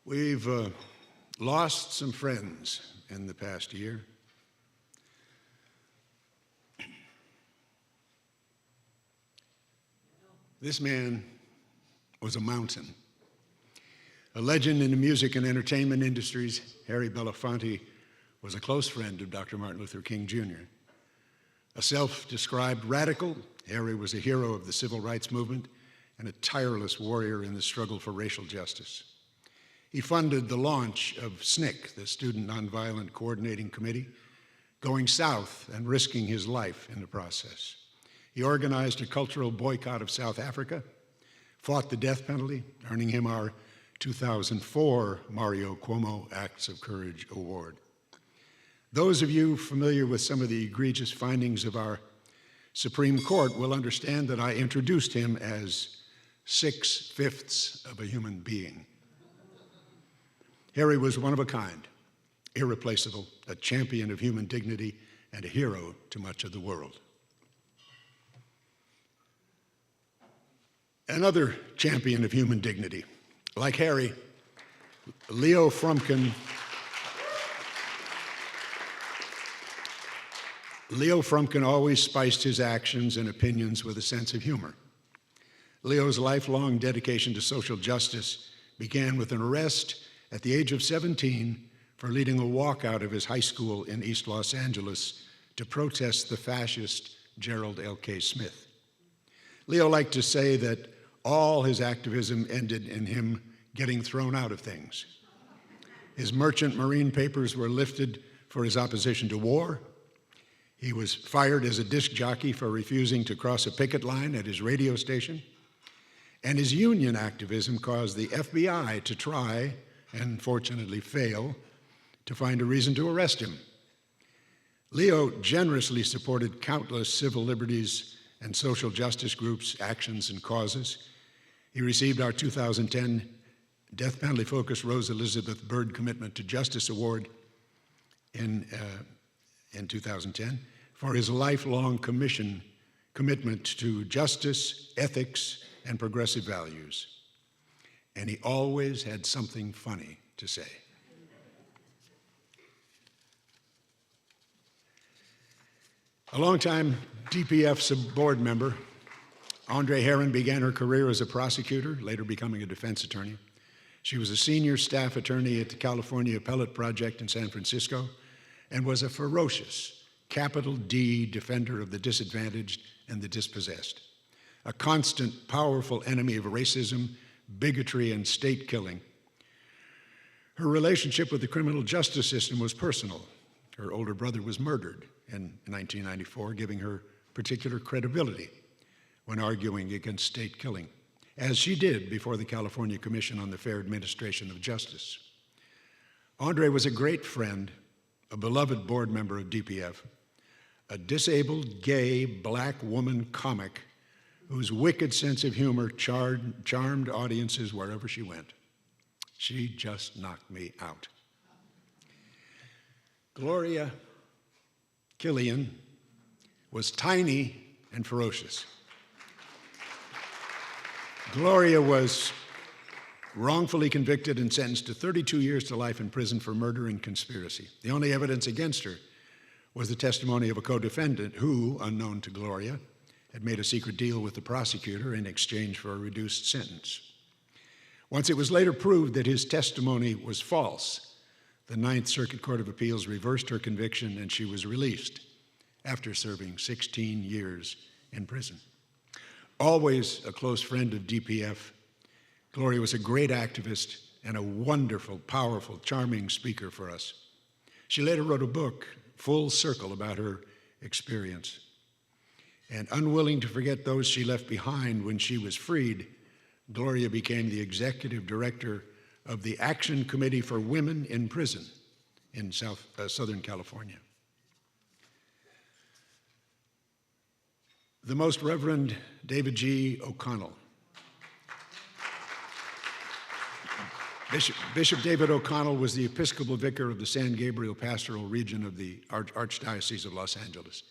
We've lost some friends in the past year. This man was a mountain. A legend in the music and entertainment industries, Harry Belafonte was a close friend of Dr. Martin Luther King Jr. A self-described radical, Harry was a hero of the civil rights movement and a tireless warrior in the struggle for racial justice. He funded the launch of SNCC, the Student Nonviolent Coordinating Committee, going south and risking his life in the process. He organized a cultural boycott of South Africa, fought the death penalty, earning him our 2004 Mario Cuomo Acts of Courage Award. Those of you familiar with some of the egregious findings of our Supreme Court will understand that I introduced him as 6/5 of a human being. Harry was one of a kind, irreplaceable, a champion of human dignity, and a hero to much of the world. Another champion of human dignity, like Harry, Leo Frumkin always spiced his actions and opinions with a sense of humor. Leo's lifelong dedication to social justice began with an arrest at the age of 17 for leading a walkout of his high school in East Los Angeles to protest the fascist Gerald L.K. Smith. Leo liked to say that all his activism ended in him getting thrown out of things. His merchant marine papers were lifted for his opposition to war. He was fired as a disc jockey for refusing to cross a picket line at his radio station. And his union activism caused the FBI to try, and fortunately fail, to find a reason to arrest him. Leo generously supported countless civil liberties and social justice groups' actions and causes. He received our 2010 death penalty-focused Rose Elizabeth Byrd Commitment to Justice Award in 2010 for his lifelong commitment to justice, ethics, and progressive values. And he always had something funny to say. A longtime DPF board member, Andre Herron began her career as a prosecutor, later becoming a defense attorney. She was a senior staff attorney at the California Appellate Project in San Francisco and was a ferocious, capital D defender of the disadvantaged and the dispossessed, a constant, powerful enemy of racism, bigotry, and state killing. Her relationship with the criminal justice system was personal. Her older brother was murdered in 1994, giving her particular credibility when arguing against state killing, as she did before the California Commission on the Fair Administration of Justice. Andre was a great friend, a beloved board member of DPF, a disabled, gay, black woman comic whose wicked sense of humor charmed audiences wherever she went. She just knocked me out. Gloria Killian was tiny and ferocious. Gloria was wrongfully convicted and sentenced to 32 years to life in prison for murder and conspiracy. The only evidence against her was the testimony of a co-defendant who, unknown to Gloria, had made a secret deal with the prosecutor in exchange for a reduced sentence. Once it was later proved that his testimony was false, the Ninth Circuit Court of Appeals reversed her conviction and she was released after serving 16 years in prison. Always a close friend of DPF, Gloria was a great activist and a wonderful, powerful, charming speaker for us. She later wrote a book, Full Circle, about her experience. And unwilling to forget those she left behind when she was freed, Gloria became the executive director of the Action Committee for Women in Prison in Southern California. The Most Reverend David G. O'Connell. Bishop David O'Connell was the Episcopal Vicar of the San Gabriel Pastoral Region of the Archdiocese of Los Angeles.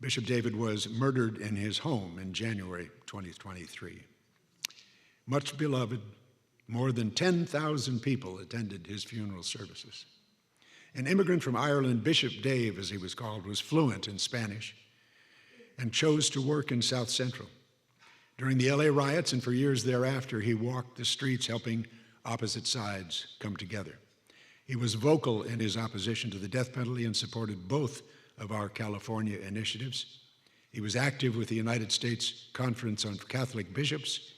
Bishop David was murdered in his home in January 2023. Much beloved, More than 10,000 people attended his funeral services. An immigrant from Ireland, Bishop Dave, as he was called, was fluent in Spanish and chose to work in South Central. During the LA riots and for years thereafter, he walked the streets helping opposite sides come together. He was vocal in his opposition to the death penalty and supported both of our California initiatives. He was active with the United States Conference on Catholic Bishops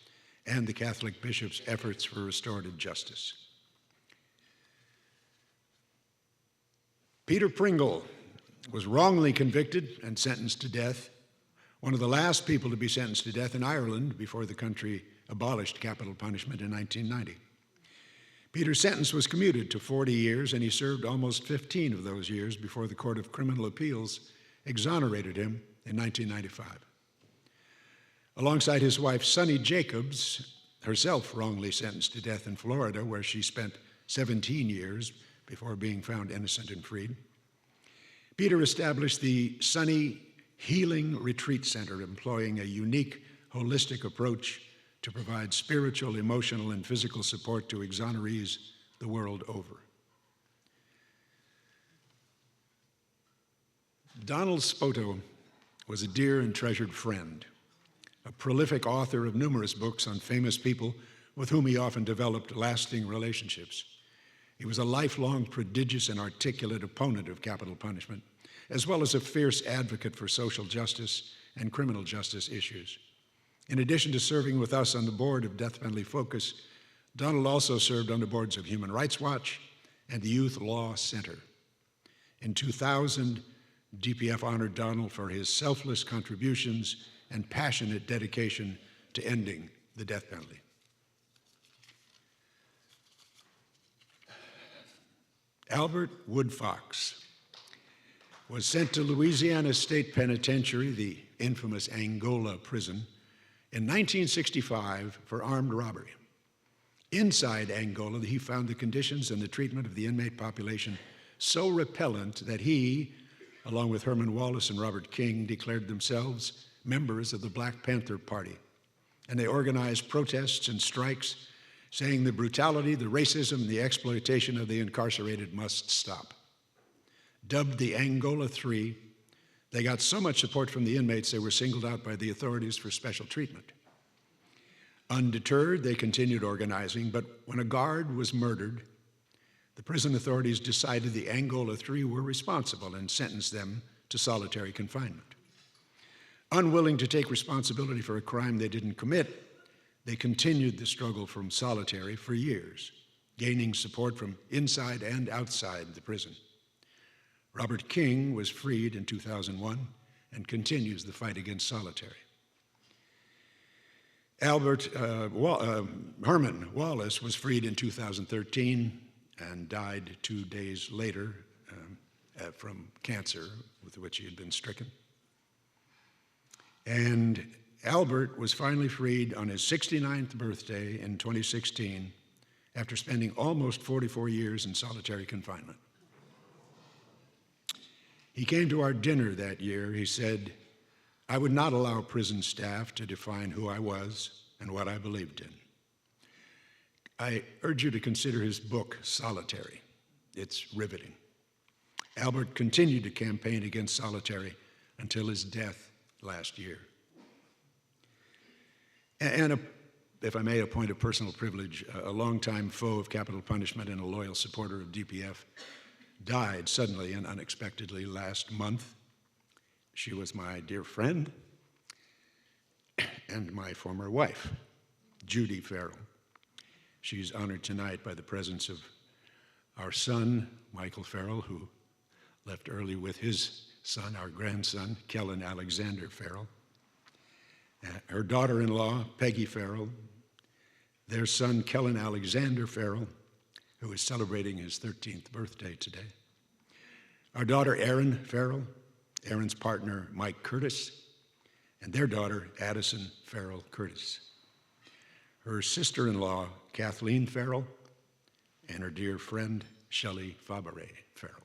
and the Catholic Bishops' efforts for restorative justice. Peter Pringle was wrongly convicted and sentenced to death, one of the last people to be sentenced to death in Ireland before the country abolished capital punishment in 1990. Peter's sentence was commuted to 40 years, and he served almost 15 of those years before the Court of Criminal Appeals exonerated him in 1995. Alongside his wife, Sonny Jacobs, herself wrongly sentenced to death in Florida, where she spent 17 years before being found innocent and freed, Peter established the Sonny Healing Retreat Center, employing a unique, holistic approach to provide spiritual, emotional, and physical support to exonerees the world over. Donald Spoto was a dear and treasured friend, a prolific author of numerous books on famous people with whom he often developed lasting relationships. He was a lifelong, prodigious, and articulate opponent of capital punishment, as well as a fierce advocate for social justice and criminal justice issues. In addition to serving with us on the board of Death Penalty Focus, Donald also served on the boards of Human Rights Watch and the Youth Law Center. In 2000, DPF honored Donald for his selfless contributions and passionate dedication to ending the death penalty. Albert Woodfox was sent to Louisiana State Penitentiary, the infamous Angola prison, in 1965 for armed robbery. Inside Angola, he found the conditions and the treatment of the inmate population so repellent that he, along with Herman Wallace and Robert King, declared themselves members of the Black Panther Party. And they organized protests and strikes, saying the brutality, the racism, and the exploitation of the incarcerated must stop. Dubbed the Angola Three, they got so much support from the inmates they were singled out by the authorities for special treatment. Undeterred, they continued organizing, but when a guard was murdered, the prison authorities decided the Angola Three were responsible and sentenced them to solitary confinement. Unwilling to take responsibility for a crime they didn't commit, they continued the struggle from solitary for years, gaining support from inside and outside the prison. Robert King was freed in 2001 and continues the fight against solitary. Herman Wallace was freed in 2013 and died 2 days later from cancer with which he had been stricken. And Albert was finally freed on his 69th birthday in 2016 after spending almost 44 years in solitary confinement. He came to our dinner that year. He said, "I would not allow prison staff to define who I was and what I believed in." I urge you to consider his book, Solitary. It's riveting. Albert continued to campaign against solitary until his death last year. And if I may, a point of personal privilege, a longtime foe of capital punishment and a loyal supporter of DPF died suddenly and unexpectedly last month. She was my dear friend and my former wife, Judy Farrell. She's honored tonight by the presence of our son, Michael Farrell, who left early with his son, our grandson, Kellen Alexander Farrell, her daughter-in-law, Peggy Farrell, their son, Kellen Alexander Farrell, who is celebrating his 13th birthday today, our daughter, Erin Farrell, Erin's partner, Mike Curtis, and their daughter, Addison Farrell Curtis, her sister-in-law, Kathleen Farrell, and her dear friend, Shelley Fabre Farrell.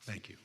Thank you.